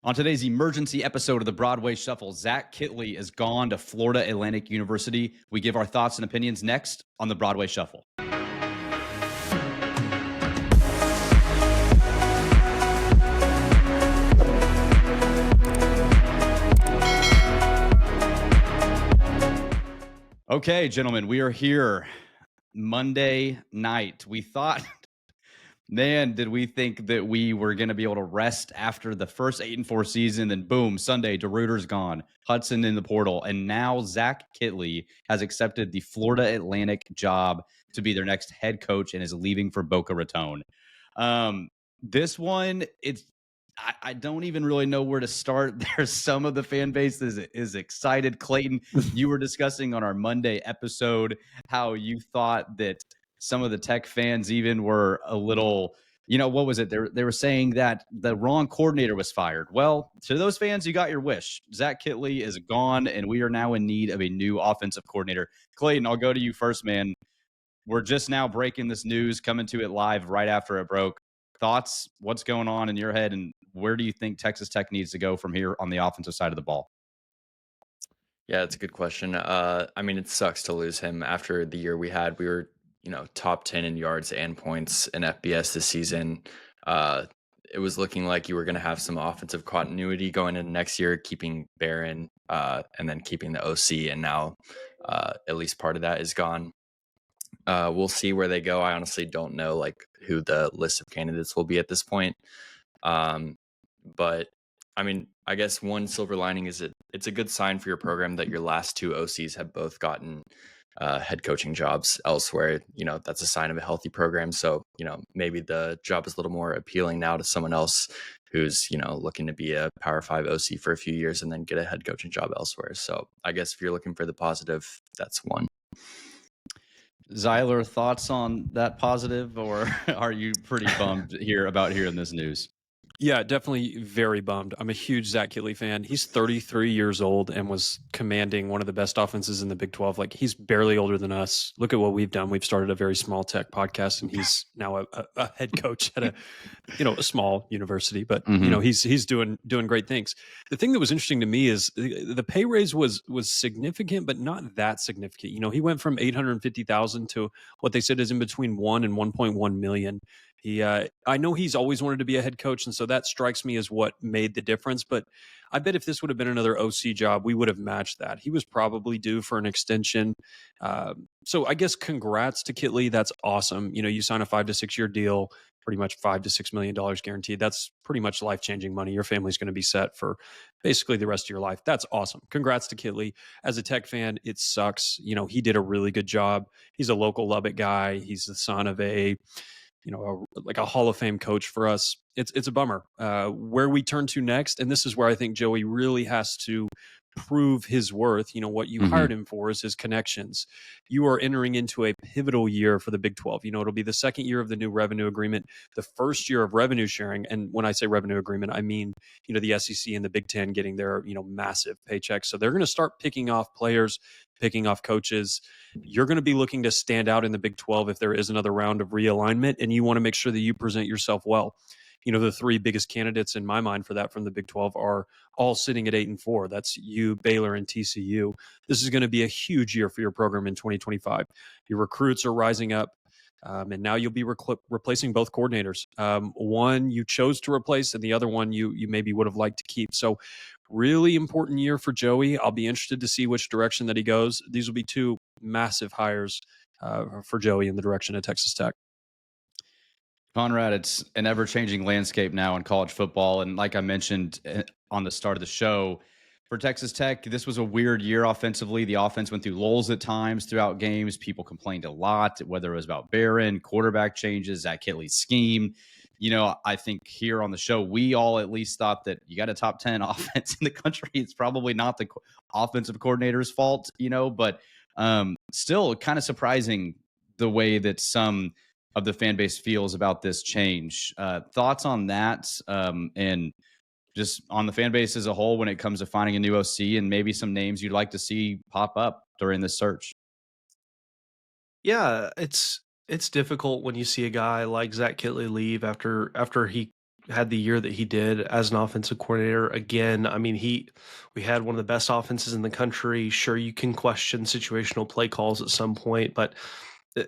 On today's emergency episode of the Broadway Shuffle, Zach Kittley is gone to Florida Atlantic University. We give our thoughts and opinions next on the Broadway Shuffle. Okay, gentlemen, we are here Monday night. We thought, man, did we think that we were going to be able to rest after the first 8-4 season? Then boom, Sunday, DeRuyter's gone, Hudson in the portal, and now Zach Kitley has accepted the Florida Atlantic job to be their next head coach and is leaving for Boca Raton. This one, I don't even really know where to start. There's some of the fan base is excited. Clayton, you were discussing on our Monday episode how you thought that some of the Tech fans even were a little, what was it? They were saying that the wrong coordinator was fired. Well, to those fans, you got your wish. Zach Kitley is gone, and we are now in need of a new offensive coordinator. Clayton, I'll go to you first, man. We're just now breaking this news, coming to it live right after it broke. Thoughts? What's going on in your head, and where do you think Texas Tech needs to go from here on the offensive side of the ball? Yeah, that's a good question. It sucks to lose him after the year we had. We were, top 10 in yards and points in FBS this season. It was looking like you were going to have some offensive continuity going into next year, keeping Barron and then keeping the OC, and now at least part of that is gone. We'll see where they go. I honestly don't know who the list of candidates will be at this point. But I guess one silver lining is it's a good sign for your program that your last two OCs have both gotten head coaching jobs elsewhere. That's a sign of a healthy program. So, maybe the job is a little more appealing now to someone else who's, looking to be a Power 5 OC for a few years and then get a head coaching job elsewhere. So I guess if you're looking for the positive, that's one. Zyler, thoughts on that positive, or are you pretty bummed about hearing this news? Yeah, definitely very bummed. I'm a huge Zack Kitley fan. He's 33 years old and was commanding one of the best offenses in the Big 12. He's barely older than us. Look at what we've done. We've started a very small tech podcast, and he's now a head coach at a small university. But he's doing great things. The thing that was interesting to me is the pay raise was significant, but not that significant. He went from $850,000 to what they said is in between 1 and 1.1 million. I know he's always wanted to be a head coach, and so that strikes me as what made the difference. But I bet if this would have been another OC job, we would have matched that. He was probably due for an extension. So I guess congrats to Kitley. That's awesome. You sign a 5 to 6 year deal, pretty much $5 to $6 million guaranteed. That's pretty much life-changing money. Your family's going to be set for basically the rest of your life. That's awesome. Congrats to Kitley. As a Tech fan, it sucks. He did a really good job. He's a local Lubbock guy. He's the son of a Hall of Fame coach for us. It's a bummer. Where we turn to next, and this is where I think Joey really has to prove his worth. What you hired him for is his connections. You are entering into a pivotal year for the Big 12. It'll be the second year of the new revenue agreement, the first year of revenue sharing. And when I say revenue agreement, I mean, the SEC and the Big 10 getting their, massive paychecks. So they're going to start picking off players, picking off coaches. You're going to be looking to stand out in the Big 12 if there is another round of realignment, and you want to make sure that you present yourself well. The three biggest candidates in my mind for that from the Big 12 are all sitting at 8-4. That's you, Baylor, and TCU. This is going to be a huge year for your program in 2025. Your recruits are rising up, and now you'll be replacing both coordinators. One you chose to replace, and the other one you maybe would have liked to keep. So really important year for Joey. I'll be interested to see which direction that he goes. These will be two massive hires for Joey in the direction of Texas Tech. Conrad, it's an ever-changing landscape now in college football. And like I mentioned on the start of the show, for Texas Tech, this was a weird year offensively. The offense went through lulls at times throughout games. People complained a lot, whether it was about Barron, quarterback changes, Zach Kitley's scheme. I think here on the show, we all at least thought that you got a top 10 offense in the country. It's probably not the offensive coordinator's fault, but still kind of surprising the way that some of the fan base feels about this change. Thoughts on that, and just on the fan base as a whole when it comes to finding a new OC, and maybe some names you'd like to see pop up during this search? Yeah, it's difficult when you see a guy like Zach Kitley leave after he had the year that he did as an offensive coordinator. Again, I mean, we had one of the best offenses in the country. Sure, you can question situational play calls at some point, but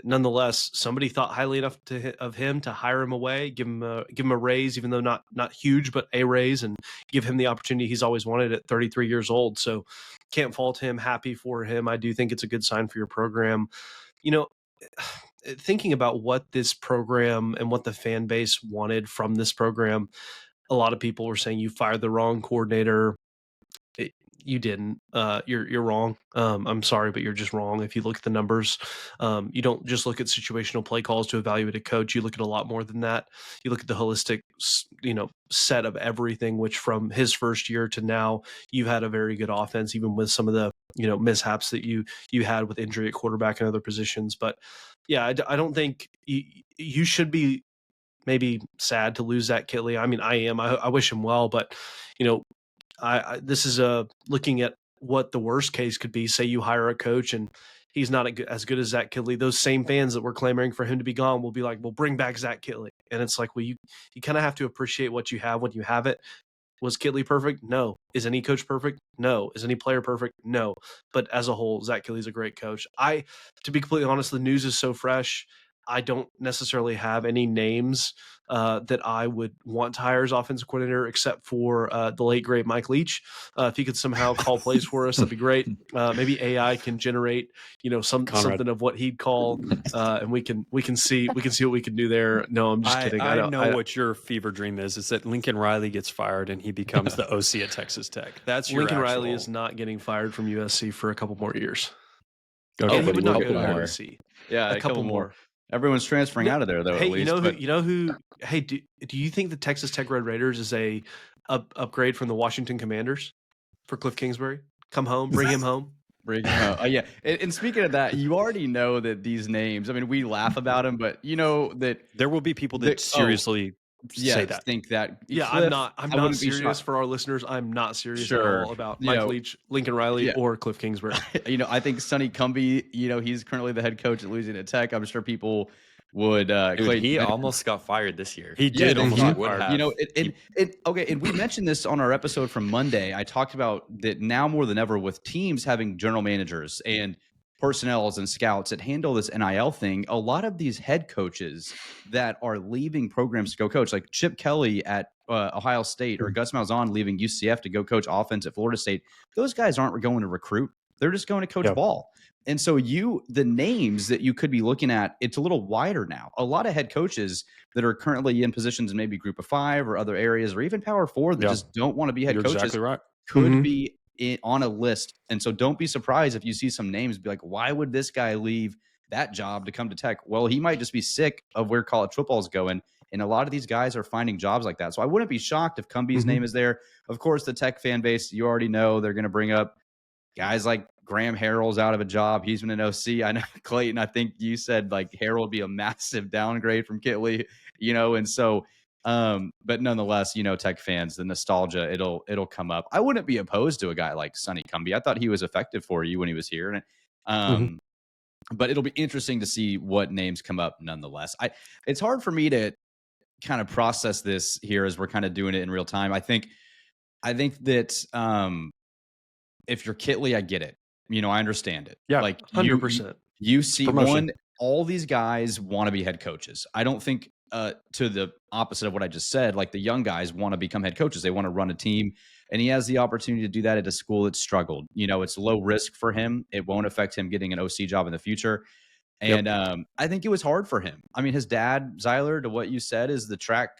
nonetheless, somebody thought highly enough of him to hire him away, give him a raise, even though not huge, but a raise, and give him the opportunity he's always wanted at 33 years old. So can't fault him. Happy for him. I do think it's a good sign for your program. You know, thinking about what this program and what the fan base wanted from this program, a lot of people were saying you fired the wrong coordinator. You didn't. You're wrong. I'm sorry, but you're just wrong. If you look at the numbers, you don't just look at situational play calls to evaluate a coach. You look at a lot more than that. You look at the holistic, set of everything. Which from his first year to now, you've had a very good offense, even with some of the mishaps that you had with injury at quarterback and other positions. But yeah, I don't think you should be maybe sad to lose Zach Kitley. I mean, I am. I wish him well, but this is looking at what the worst case could be. Say you hire a coach and he's not as good as Zach Kitley. Those same fans that were clamoring for him to be gone will be like, well, bring back Zach Kitley. And it's like, well, you kind of have to appreciate what you have when you have it. Was Kitley perfect? No. Is any coach perfect? No. Is any player perfect? No. But as a whole, Zach Kitley's a great coach. To be completely honest, the news is so fresh. I don't necessarily have any names that I would want to hire as offensive coordinator, except for the late great Mike Leach. If he could somehow call plays for us, that'd be great. Maybe AI can generate, something of what he'd call, and we can see what we can do there. No, I'm just kidding. I know what your fever dream is. Is that Lincoln Riley gets fired and he becomes the OC at Texas Tech. That's your Lincoln Riley is not getting fired from USC for a couple more years. Okay, he would not go to USC. Yeah, a couple more. Everyone's transferring out of there, though. Hey, at least, you know who? Hey, do you think the Texas Tech Red Raiders is a upgrade from the Washington Commanders for Cliff Kingsbury? Come home, bring him home. Yeah. And speaking of that, you already know that these names. I mean, we laugh about them, but you know that there will be people that seriously say that. Think that. Yeah, Cliff, I'm not serious for our listeners. I'm not serious at all about Mike Leach, Lincoln Riley, or Cliff Kingsbury. I think Sonny Cumbie. He's currently the head coach at Louisiana Tech. I'm sure people would. Dude, he almost got fired this year. He did. Almost would have. And we mentioned this on our episode from Monday. I talked about that now more than ever with teams having general managers and personnels and scouts that handle this NIL thing. A lot of these head coaches that are leaving programs to go coach, like Chip Kelly at Ohio State or Gus Malzahn leaving UCF to go coach offense at Florida State, those guys aren't going to recruit. They're just going to coach ball. And so the names that you could be looking at, it's a little wider now. A lot of head coaches that are currently in positions in maybe Group of 5 or other areas, or even Power 4 that just don't want to be head coaches, exactly right. could be on a list. And so don't be surprised if you see some names be like, why would this guy leave that job to come to Tech? Well, he might just be sick of where college football is going. And a lot of these guys are finding jobs like that. So I wouldn't be shocked if Cumbie's name is there. Of course, the Tech fan base, you already know they're going to bring up guys like Graham Harrell's out of a job. He's been an OC. I know, Clayton, I think you said like Harrell would be a massive downgrade from Kitley, and so but nonetheless, Tech fans, the nostalgia, it'll come up. I wouldn't be opposed to a guy like Sonny Cumbie. I thought he was effective for you when he was here. And but it'll be interesting to see what names come up nonetheless. It's hard for me to kind of process this here as we're kind of doing it in real time. I think that if you're Kitley, I get it. I understand it. Yeah, like 100%. You see all these guys want to be head coaches. I don't think to the opposite of what I just said, like the young guys want to become head coaches. They want to run a team, and he has the opportunity to do that at a school that's struggled. It's low risk for him. It won't affect him getting an OC job in the future. And I think it was hard for him. I mean, his dad, Zyler, to what you said, is the track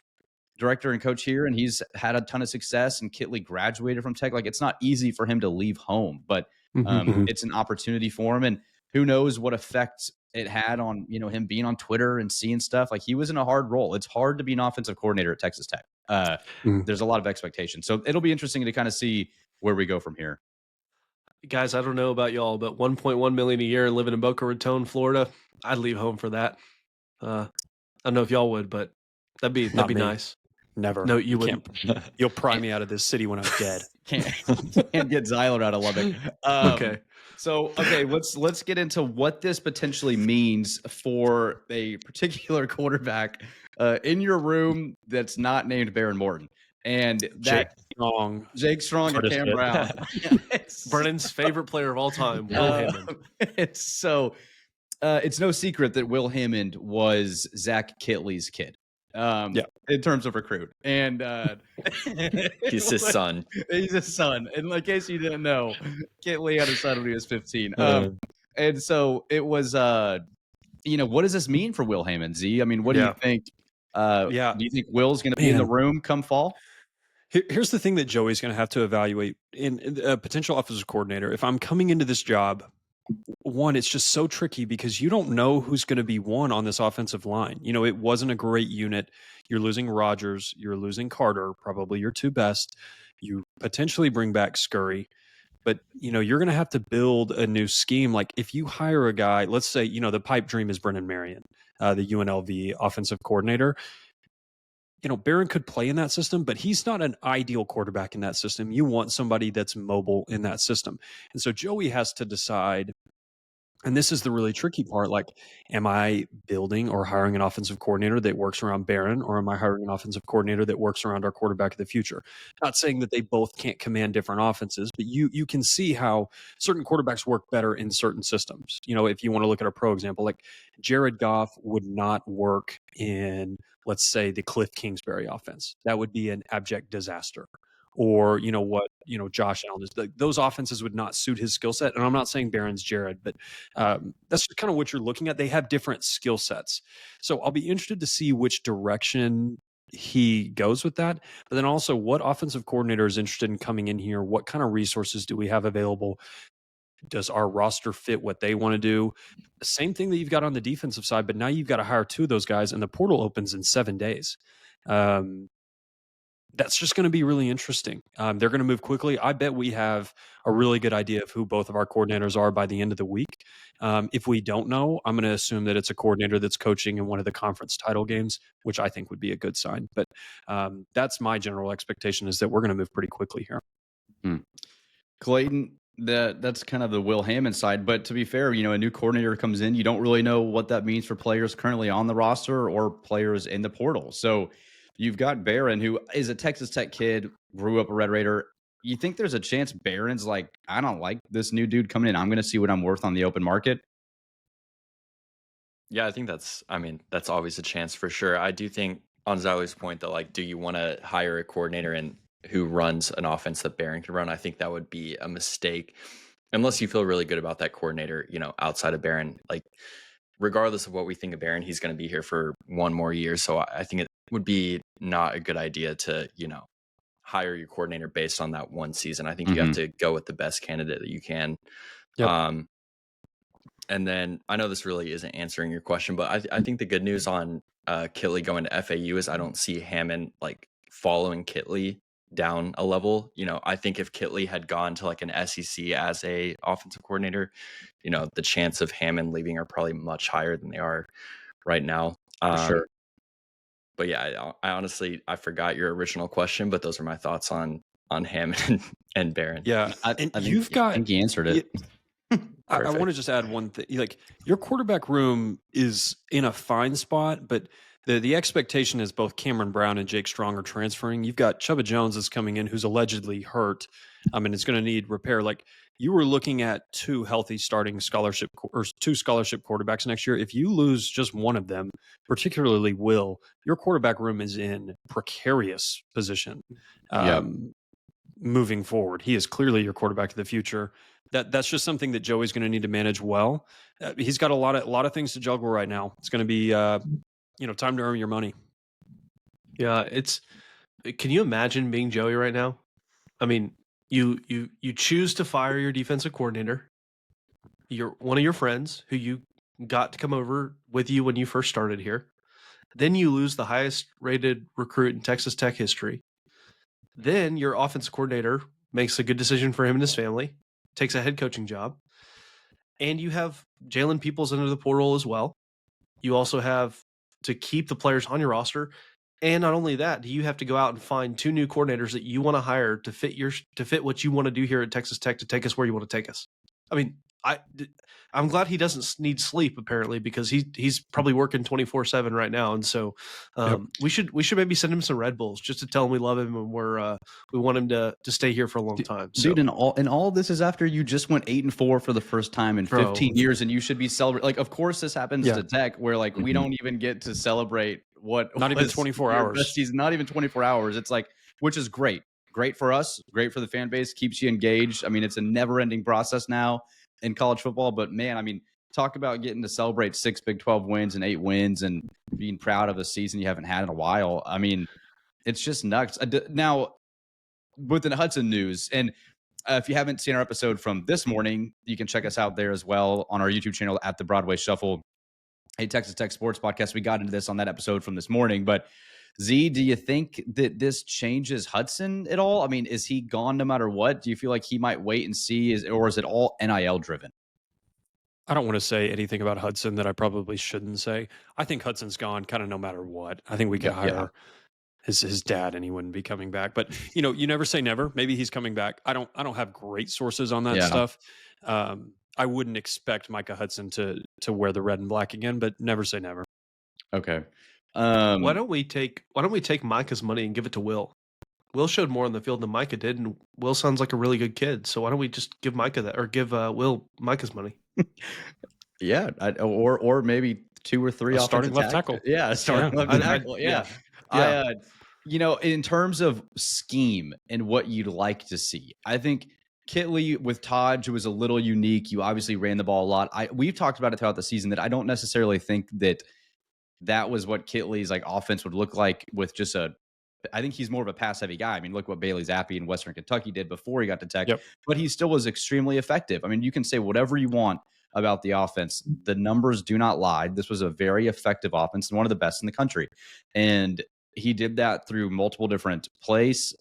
director and coach here, and he's had a ton of success, and Kitley graduated from Tech. Like, it's not easy for him to leave home, but it's an opportunity for him. And who knows what effect it had on, him being on Twitter and seeing stuff. Like, he was in a hard role. It's hard to be an offensive coordinator at Texas Tech. There's a lot of expectation. So it'll be interesting to kind of see where we go from here. Guys, I don't know about y'all, but $1.1 million a year and living in Boca Raton, Florida, I'd leave home for that. I don't know if y'all would, but that'd be nice. Never. No, you wouldn't. You'll pry me out of this city when I'm dead. Can't get Zyler out of Lubbock. Okay. So, let's get into what this potentially means for a particular quarterback in your room that's not named Baron Morton. And Jake that Strong. Jake Strong and Hardest Cam hit. Brown. Brennan's favorite player of all time, Will Hammond. It's no secret that Will Hammond was Zack Kitley's kid. In terms of recruit. And He's his son. He's his son. And in case you didn't know, Kitley had a son when he was 15. And so it was what does this mean for Will Hammond, Z? I mean, what do you think? Do you think Will's going to be in the room come fall? Here's the thing that Joey's going to have to evaluate in a potential offensive coordinator. If I'm coming into this job, one, it's just so tricky because you don't know who's going to be one on this offensive line. It wasn't a great unit. You're losing Rodgers. You're losing Carter, probably your two best. You potentially bring back Scurry. But, you're going to have to build a new scheme. Like if you hire a guy, let's say, the pipe dream is Brennan Marion, the UNLV offensive coordinator. Barron could play in that system, but he's not an ideal quarterback in that system. You want somebody that's mobile in that system. And so Joey has to decide, and this is the really tricky part, like, am I building or hiring an offensive coordinator that works around Barron, or am I hiring an offensive coordinator that works around our quarterback of the future? Not saying that they both can't command different offenses, but you can see how certain quarterbacks work better in certain systems. If you want to look at a pro example, like Jared Goff would not work in, let's say, the Cliff Kingsbury offense. That would be an abject disaster. Or, Josh Allen is. Those offenses would not suit his skill set. And I'm not saying Barron's Jared, but that's kind of what you're looking at. They have different skill sets. So I'll be interested to see which direction he goes with that. But then also, what offensive coordinator is interested in coming in here? What kind of resources do we have available? Does our roster fit what they want to do? Same thing that you've got on the defensive side, but now you've got to hire two of those guys, and the portal opens in 7 days. That's just going to be really interesting. They're going to move quickly. I bet we have a really good idea of who both of our coordinators are by the end of the week. If we don't know, I'm going to assume that it's a coordinator that's coaching in one of the conference title games, which I think would be a good sign. But that's my general expectation, is that we're going to move pretty quickly here. Clayton, that's kind of the Will Hammond side. But to be fair, a new coordinator comes in. You don't really know what that means for players currently on the roster or players in the portal. So you've got Barron, who is a Texas Tech kid, grew up a Red Raider. You think there's a chance Barron's like, I don't like this new dude coming in. I'm going to see what I'm worth on the open market? Yeah, I think that's always a chance for sure. I do think, on Zyler's point, that, like, do you want to hire a coordinator who runs an offense that Barron can run? I think that would be a mistake unless you feel really good about that coordinator, outside of Barron. Like, regardless of what we think of Barron, he's going to be here for one more year. So I think it would be not a good idea to, hire your coordinator based on that one season. I think you have to go with the best candidate that you can. Yep. And then I know this really isn't answering your question, but I think the good news on Kitley going to FAU is I don't see Hammond like following Kitley down a level. I think if Kitley had gone to like an SEC as a offensive coordinator, the chance of Hammond leaving are probably much higher than they are right now. For sure. But yeah, I honestly, I forgot your original question, but those are my thoughts on Hammond and Barron. Yeah. I think you answered it. I want to just add one thing. Like, your quarterback room is in a fine spot, but the expectation is both Cameron Brown and Jake Strong are transferring. You've got Chubba Jones is coming in, who's allegedly hurt. It's going to need repair. Like, you were looking at two healthy starting scholarship or two scholarship quarterbacks next year. If you lose just one of them, particularly Will, your quarterback room is in precarious position. Moving forward, he is clearly your quarterback of the future. That's just something that Joey's going to need to manage well. He's got a lot of things to juggle right now. It's going to be time to earn your money. Yeah, can you imagine being Joey right now? I mean, you choose to fire your defensive coordinator. You're one of your friends who you got to come over with you when you first started here. Then you lose the highest rated recruit in Texas Tech history. Then your offensive coordinator makes a good decision for him and his family, takes a head coaching job, and you have Jalen Peoples into the portal as well. You also have to keep the players on your roster. And not only that, you have to go out and find two new coordinators that you want to hire to fit what you want to do here at Texas Tech to take us where you want to take us. I mean, I'm glad he doesn't need sleep apparently, because he's probably working 24/7 right now, and so we should maybe send him some Red Bulls just to tell him we love him and we want him to stay here for a long time. So. Dude, and all this is after you just went 8-4 for the first time in 15 years, and you should be celebrating. Like, of course, this happens to Tech, where like we don't even get to celebrate not even 24 hours. He's not even 24 hours. It's like, which is great for us, great for the fan base, keeps you engaged. I mean, it's a never-ending process now in college football, but man, I mean, talk about getting to celebrate 6 Big 12 wins and 8 wins and being proud of a season you haven't had in a while. I mean, it's just nuts. Now, with the Hudson news, and if you haven't seen our episode from this morning, you can check us out there as well on our YouTube channel at the Broadway Shuffle, a Texas Tech sports podcast. We got into this on that episode from this morning, but Z, do you think that this changes Hudson at all? I mean, is he gone no matter what? Do you feel like he might wait and see, or is it all NIL driven? I don't want to say anything about Hudson that I probably shouldn't say. I think Hudson's gone kind of no matter what. I think we could hire his dad and he wouldn't be coming back. But you never say never. Maybe he's coming back. I don't have great sources on that stuff. I wouldn't expect Micah Hudson to wear the red and black again, but never say never. Okay. Why don't we take Micah's money and give it to Will? Will showed more on the field than Micah did, and Will sounds like a really good kid. So why don't we just give Micah that, or give Will Micah's money? Yeah, or maybe 2 or 3 starting left tackle. Yeah, starting left tackle. Yeah. In terms of scheme and what you'd like to see, I think Kitley with Taj was a little unique. You obviously ran the ball a lot. We've talked about it throughout the season that I don't necessarily think that was what Kitley's like offense would look like with just I think he's more of a pass heavy guy. I mean, look what Bailey Zappi in Western Kentucky did before he got to Tech, but he still was extremely effective. I mean, you can say whatever you want about the offense. The numbers do not lie. This was a very effective offense and one of the best in the country. And he did that through multiple different plays,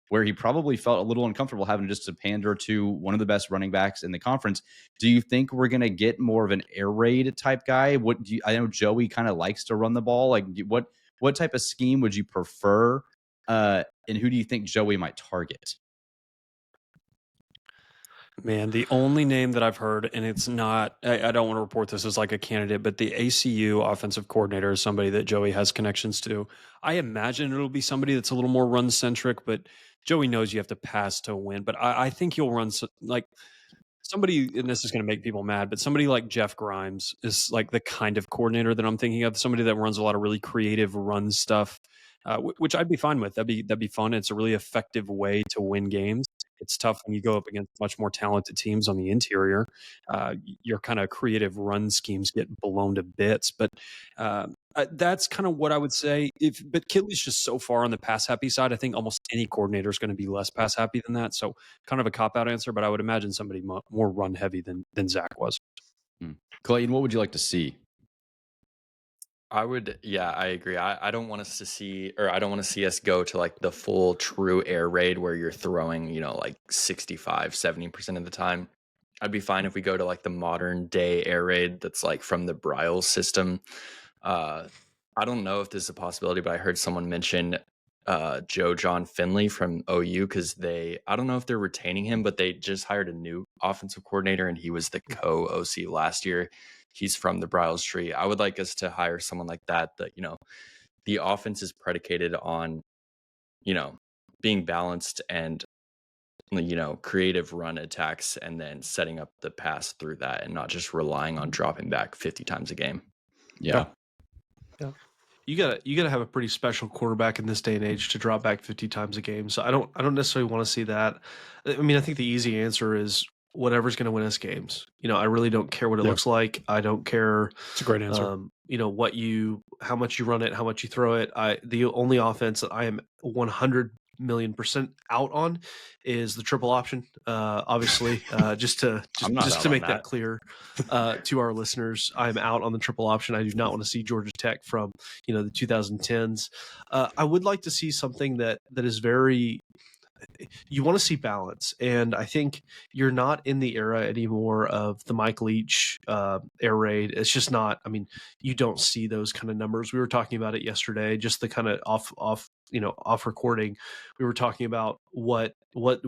where he probably felt a little uncomfortable having just to pander to one of the best running backs in the conference. Do you think we're going to get more of an air raid type guy? I know Joey kind of likes to run the ball. Like what type of scheme would you prefer? And who do you think Joey might target? Man, the only name that I've heard, and it's not, I don't want to report this as like a candidate, but the ACU offensive coordinator is somebody that Joey has connections to. I imagine it'll be somebody that's a little more run centric, but Joey knows you have to pass to win. But I think he'll run like somebody, and this is going to make people mad, but somebody like Jeff Grimes is like the kind of coordinator that I'm thinking of. Somebody that runs a lot of really creative run stuff, which I'd be fine with. That'd be fun. It's a really effective way to win games. It's tough when you go up against much more talented teams on the interior. Your kind of creative run schemes get blown to bits. But that's kind of what I would say. But Kitley's just so far on the pass happy side. I think almost any coordinator is going to be less pass happy than that. So kind of a cop out answer. But I would imagine somebody more run heavy than Zach was. Clayton, what would you like to see? I agree. I don't want us to see, or I don't want to see us go to like the full true air raid where you're throwing, like 65, 70% of the time. I'd be fine if we go to like the modern day air raid that's like from the Bryles system. I don't know if this is a possibility, but I heard someone mention Joe John Finley from OU because I don't know if they're retaining him, but they just hired a new offensive coordinator and he was the co-OC last year. He's from the Bryles tree. I would like us to hire someone like that, the offense is predicated on, being balanced and, creative run attacks and then setting up the pass through that and not just relying on dropping back 50 times a game. Yeah. You gotta have a pretty special quarterback in this day and age to drop back 50 times a game. So I don't necessarily want to see that. I mean, I think the easy answer is whatever's going to win us games. I really don't care what it looks like. I don't care. It's a great answer. How much you run it, how much you throw it. The only offense that I am 100,000,000% out on is the triple option. Obviously, just to make that clear to our listeners, I'm out on the triple option. I do not want to see Georgia Tech from the 2010s. I would like to see something that is very. You want to see balance, and I think you're not in the era anymore of the Mike Leach air raid. It's just not. I mean, you don't see those kind of numbers. We were talking about it yesterday, just the kind of off recording. We were talking about what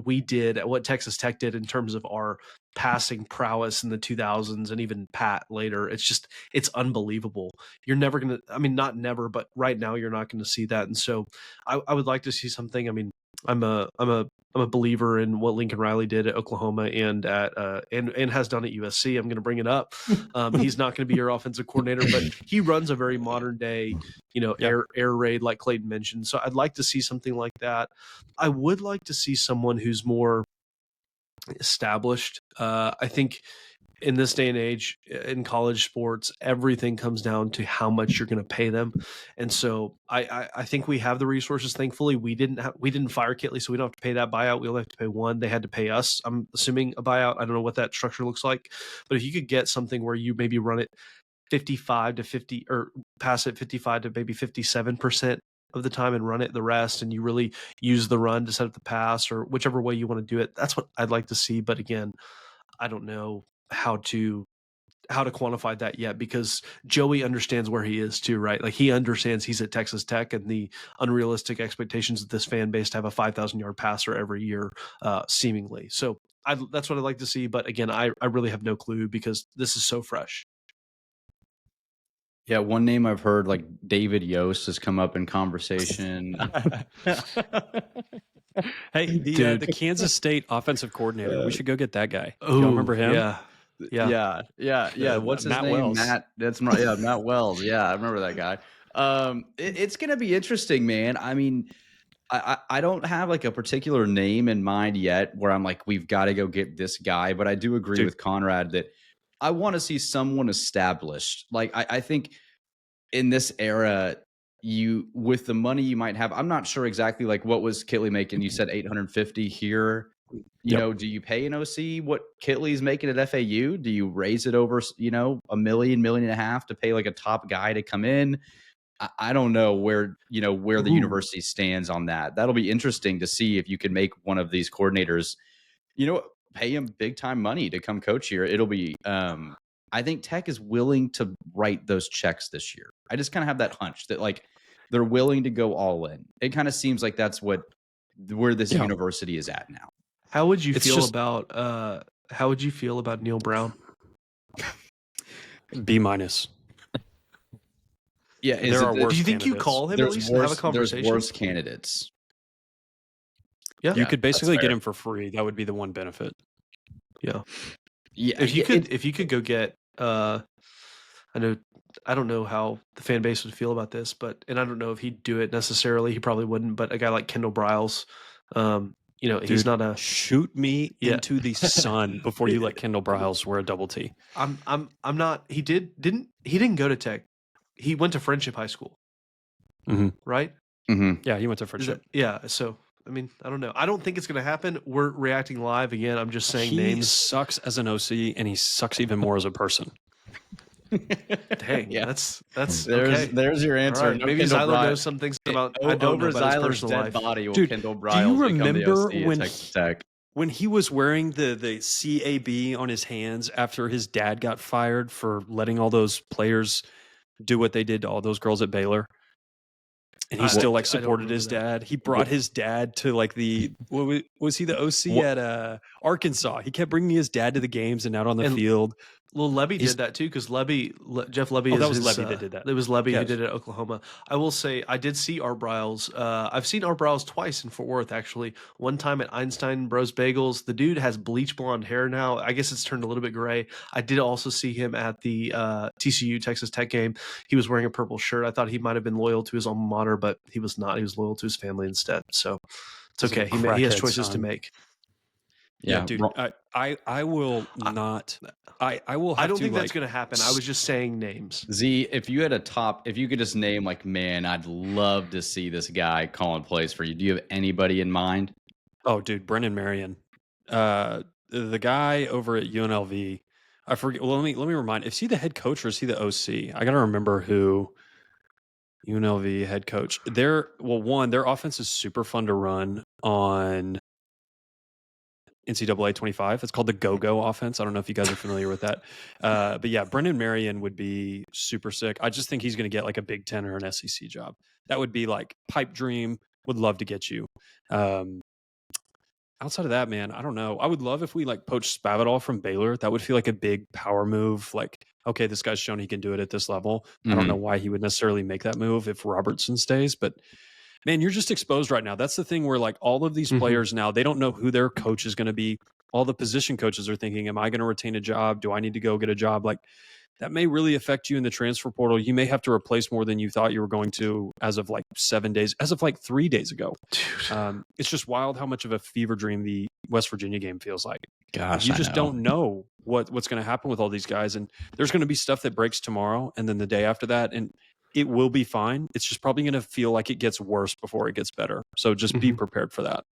we did, what Texas Tech did in terms of our passing prowess in the 2000s and even Pat later. It's unbelievable. You're never going to, I mean, not never, but right now you're not going to see that. And so I would like to see something. I mean, I'm a believer in what Lincoln Riley did at Oklahoma and at and has done at USC. I'm going to bring it up. He's not going to be your offensive coordinator, but he runs a very modern day, air raid like Clayton mentioned. So I'd like to see something like that. I would like to see someone who's more established. I think in this day and age in college sports, everything comes down to how much you're going to pay them. And so I think we have the resources. Thankfully, we didn't fire Kitley, so we don't have to pay that buyout. We only have to pay one. They had to pay us, I'm assuming, a buyout. I don't know what that structure looks like, but if you could get something where you maybe run it 55 to 50 or pass it 55 to maybe 57% of the time and run it the rest, and you really use the run to set up the pass or whichever way you want to do it, that's what I'd like to see. But again, I don't know how to quantify that yet, because Joey understands where he is too, right? Like, he understands he's at Texas Tech and the unrealistic expectations of this fan base to have a 5,000 yard passer every year, seemingly. So that's what I'd like to see. But again, I really have no clue because this is so fresh. Yeah, one name I've heard, like David Yost, has come up in conversation. Hey, the Kansas State offensive coordinator. We should go get that guy. Oh, Y'all remember him? Yeah. What's his Matt name? Wells. Matt. That's right. Yeah, Matt Wells. Yeah, I remember that guy. It's gonna be interesting, man. I mean, I don't have like a particular name in mind yet where I'm like, we've got to go get this guy. But I do agree with Conrad that I want to see someone established. Like, I think in this era, with the money you might have, I'm not sure exactly like what was Kitley making. You said 850 here. Do you pay an OC what Kitley's making at FAU? Do you raise it over, $1 million, $1.5 million to pay like a top guy to come in? I don't know where the university stands on that. That'll be interesting to see if you can make one of these coordinators, pay him big time money to come coach here. It'll be, I think Tech is willing to write those checks this year. I just kind of have that hunch that like they're willing to go all in. It kind of seems like that's where this university is at now. How would you feel about Neil Brown? B-. Yeah, there are worse. Do you think candidates. You call him at least and have a conversation? There's worse candidates. Yeah, you could basically get him for free. That would be the one benefit. Yeah. Yeah. If you could go get, I don't know how the fan base would feel about this, and I don't know if he'd do it necessarily. He probably wouldn't. But a guy like Kendall Briles, Dude, he's not a shoot me into the sun before you let Kendall Briles wear a double T. I'm not. He didn't go to Tech. He went to Friendship High School, right? Mm-hmm. Yeah, he went to Friendship. So I mean, I don't know. I don't think it's going to happen. We're reacting live again. I'm just saying he names. He sucks as an OC, and he sucks even more as a person. Dang, yeah. That's there's your answer. Right. No, maybe Zyler knows some things about I don't know about Zyler's his personal dead life. body. Dude, Kendall Briles do you remember when Texas Tech? When he was wearing the CAB on his hands after his dad got fired for letting all those players do what they did to all those girls at Baylor? And he still supported his dad. He brought his dad to like was he the OC at Arkansas? He kept bringing his dad to the games and out on the field. Well, Lebby did that too, because Jeff Lebby. That was Lebby that did that. It was Lebby who did it at Oklahoma. I will say I did see Art Briles. I've seen Art Briles twice in Fort Worth, actually. One time at Einstein Bros Bagels. The dude has bleach blonde hair now. I guess it's turned a little bit gray. I did also see him at the TCU Texas Tech game. He was wearing a purple shirt. I thought he might have been loyal to his alma mater, but he was not. He was loyal to his family instead. So it's okay. He has choices to make. Yeah, dude. I will not. I will. I don't think that's going to happen. I was just saying names. Z, if you could just name like, man, I'd love to see this guy calling plays for you. Do you have anybody in mind? Oh, dude, Brennan Marion, the guy over at UNLV. I forget. Well, let me remind. Is he the head coach or is he the OC? I got to remember who. UNLV head coach. Their offense is super fun to run on NCAA 25. It's called the go-go offense. I don't know if you guys are familiar with that. But yeah, Brennan Marion would be super sick. I just think he's going to get like a Big Ten or an SEC job. That would be like pipe dream. Would love to get you. outside of that, man, I don't know. I would love if we like poached Spavital from Baylor. That would feel like a big power move. Like, okay, this guy's shown he can do it at this level. I don't know why he would necessarily make that move if Robertson stays, but man, you're just exposed right now. That's the thing where like all of these players now, they don't know who their coach is going to be. All the position coaches are thinking, am I going to retain a job? Do I need to go get a job? Like that may really affect you in the transfer portal. You may have to replace more than you thought you were going to as of like 7 days, as of like 3 days ago. It's just wild how much of a fever dream the West Virginia game feels like. Gosh, you just don't know what's going to happen with all these guys. And there's going to be stuff that breaks tomorrow and then the day after that. And it will be fine. It's just probably going to feel like it gets worse before it gets better. So just be prepared for that.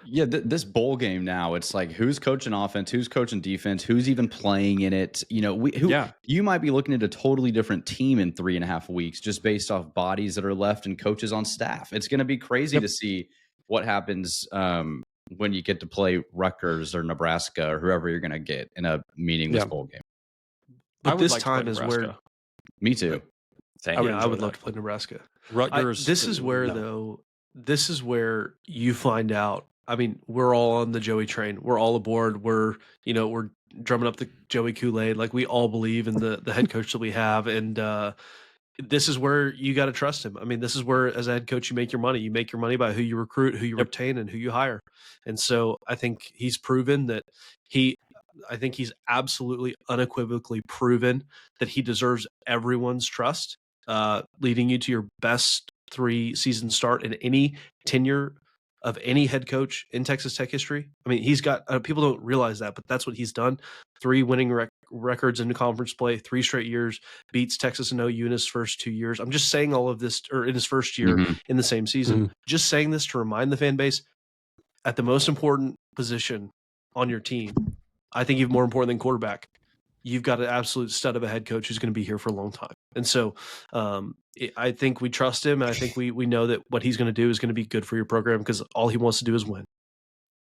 Yeah, this bowl game now, it's like who's coaching offense, who's coaching defense, who's even playing in it. You know, you might be looking at a totally different team in 3.5 weeks just based off bodies that are left and coaches on staff. It's going to be crazy to see what happens when you get to play Rutgers or Nebraska or whoever you're going to get in a meaningless bowl game. But this time is where me too. I would love to play Nebraska. Rutgers. This is where this is where you find out. I mean, we're all on the Joey train. We're all aboard. We're drumming up the Joey Kool-Aid. Like we all believe in the head coach that we have. And this is where you got to trust him. I mean, this is where as a head coach, you make your money. You make your money by who you recruit, who you retain, and who you hire. And so I think he's proven that I think he's absolutely unequivocally proven that he deserves everyone's trust, leading you to your best 3-season start in any tenure of any head coach in Texas Tech history. I mean, he's got people don't realize that, but that's what he's done. 3 winning records in the conference play, 3 straight years, beats Texas and OU in his first 2 years. I'm just saying all of this, or in his first year in the same season, just saying this to remind the fan base at the most important position on your team. I think even more important than quarterback, you've got an absolute stud of a head coach who's going to be here for a long time. And so I think we trust him. And I think we know that what he's going to do is going to be good for your program because all he wants to do is win.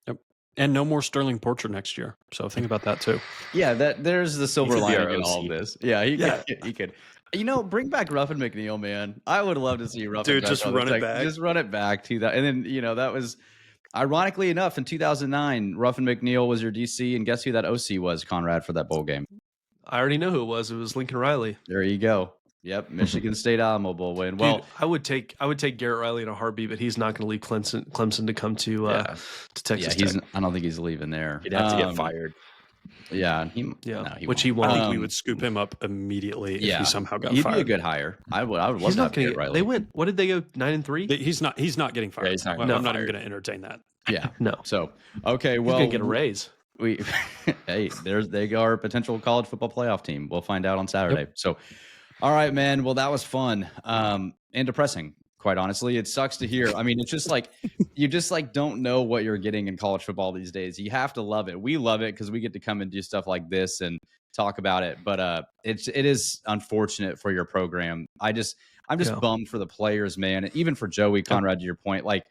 Yep. And no more Sterling Porcher next year. So think about that too. Yeah, there's the silver lining in all of this. Yeah, he could. You know, bring back Ruffin McNeil, man. I would love to see Ruffin. Dude, just run it back. Just run it back to that. And then, that was, ironically enough, in 2009, Ruffin McNeil was your DC. And guess who that OC was, Conrad, for that bowl game? I already know who it was. It was Lincoln Riley. There you go. Yep, Michigan State Alamo Bowl win. Well, dude, I would take Garrett Riley in a heartbeat, but he's not going to leave Clemson to come to Texas Tech. I don't think he's leaving there. He'd have to get fired. Yeah, he I won't. think we would scoop him up immediately if he somehow got he'd fired. He'd be a good hire. I would love he's not to get Riley. They went. What did they go 9-3? He's not getting fired. Yeah, he's not. I'm not even going to entertain that. Yeah, no. So okay, well, he's gonna get a raise. They go our potential college football playoff team. We'll find out on Saturday. Yep. So, all right, man. Well, that was fun and depressing. Quite honestly, it sucks to hear. I mean, it's just like you just like don't know what you're getting in college football these days. You have to love it. We love it because we get to come and do stuff like this and talk about it. But it is unfortunate for your program. I'm just bummed for the players, man. And even for Joey, Conrad, to your point, like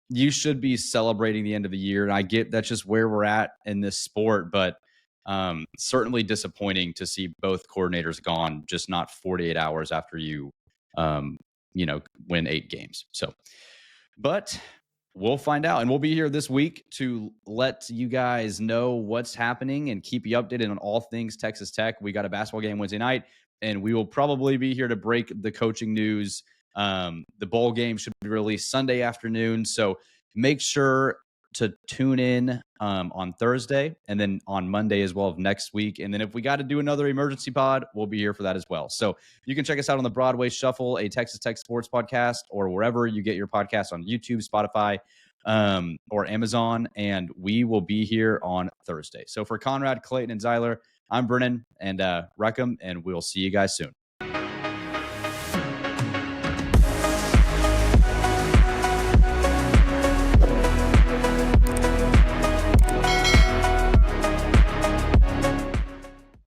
you should be celebrating the end of the year. And I get that's just where we're at in this sport, but certainly disappointing to see both coordinators gone, just not 48 hours after you win 8 games. So, but we'll find out, and we'll be here this week to let you guys know what's happening and keep you updated on all things Texas Tech. We got a basketball game Wednesday night, and we will probably be here to break the coaching news. The bowl game should be released Sunday afternoon, so make sure to tune in on Thursday and then on Monday as well of next week. And then if we got to do another emergency pod, we'll be here for that as well. So you can check us out on the Broadway Shuffle, a Texas Tech sports podcast, or wherever you get your podcast on YouTube, Spotify, or Amazon. And we will be here on Thursday. So for Conrad, Clayton, and Zyler, I'm Brennan and Reckham, and we'll see you guys soon.